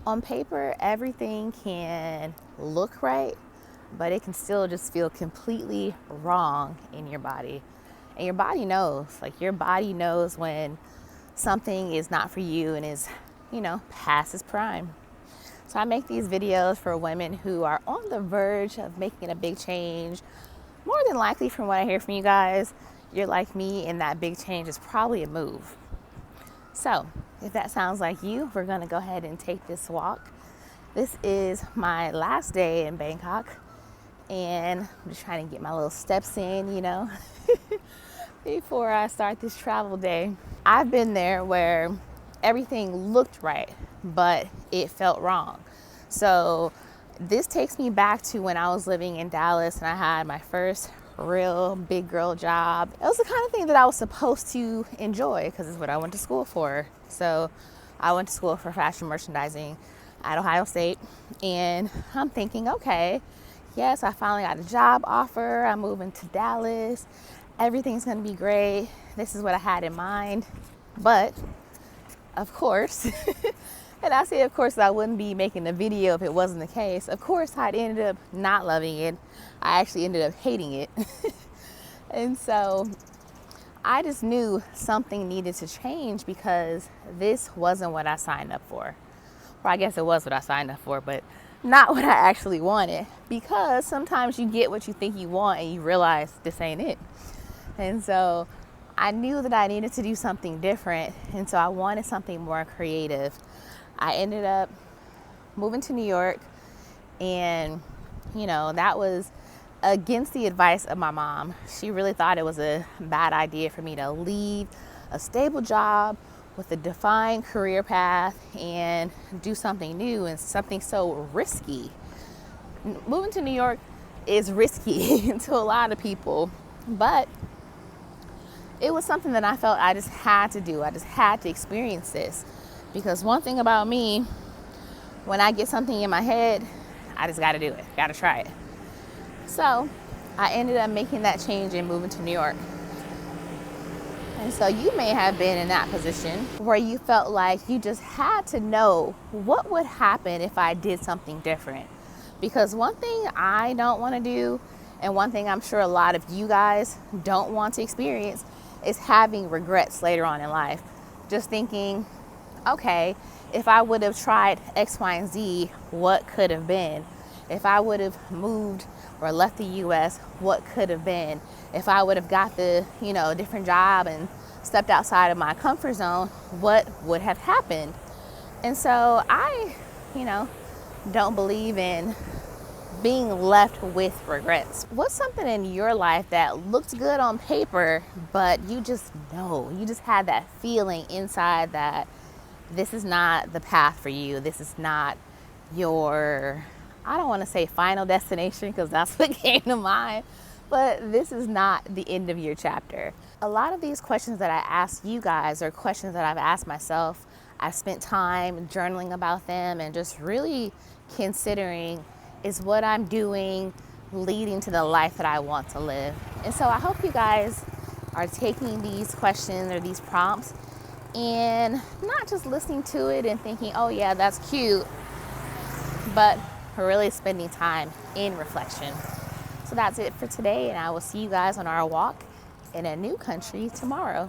On paper, everything can look right, but it can still just feel completely wrong in your body. And your body knows, like your body knows when something is not for you and is, past its prime. So I make these videos for women who are on the verge of making a big change. More than likely, from what I hear from you guys, you're like me and that big change is probably a move. So if that sounds like you, we're gonna go ahead and take this walk. This is my last day in Bangkok and I'm just trying to get my little steps in, before I start this travel day. I've been there where everything looked right, but it felt wrong. So this takes me back to when I was living in Dallas and I had my first real big girl job. It was the kind of thing that I was supposed to enjoy because it's what I went to school for. So I went to school for fashion merchandising at Ohio State, and I'm thinking, okay, yes, I finally got a job offer. I'm moving to Dallas. Everything's gonna be great. This is what I had in mind. But of course, and I say of course I wouldn't be making the video if it wasn't the case. Of course, I'd ended up not loving it. I actually ended up hating it. And so I just knew something needed to change because this wasn't what I signed up for. Or I guess it was what I signed up for, but not what I actually wanted. Because sometimes you get what you think you want and you realize this ain't it. And so I knew that I needed to do something different. And so I wanted something more creative. I ended up moving to New York, and that was against the advice of my mom. She really thought it was a bad idea for me to leave a stable job with a defined career path and do something new and something so risky. Moving to New York is risky to a lot of people, but it was something that I felt I just had to do. I just had to experience this. Because one thing about me, when I get something in my head, I just got to do it, got to try it. So I ended up making that change and moving to New York. And so you may have been in that position where you felt like you just had to know what would happen if I did something different. Because one thing I don't want to do, and one thing I'm sure a lot of you guys don't want to experience, is having regrets later on in life. Just thinking, okay, if I would have tried X, Y, and Z, what could have been? If I would have moved or left the US, what could have been? If I would have got the, different job and stepped outside of my comfort zone, what would have happened? And so I, don't believe in being left with regrets. What's something in your life that looked good on paper, but you just had that feeling inside that this is not the path for you. This is not your, I don't want to say final destination because that's what came to mind, but this is not the end of your chapter. A lot of these questions that I ask you guys are questions that I've asked myself. I've spent time journaling about them and just really considering, is what I'm doing leading to the life that I want to live? And so I hope you guys are taking these questions or these prompts and not just listening to it and thinking, oh yeah, that's cute, but really spending time in reflection. So that's it for today, and I will see you guys on our walk in a new country tomorrow.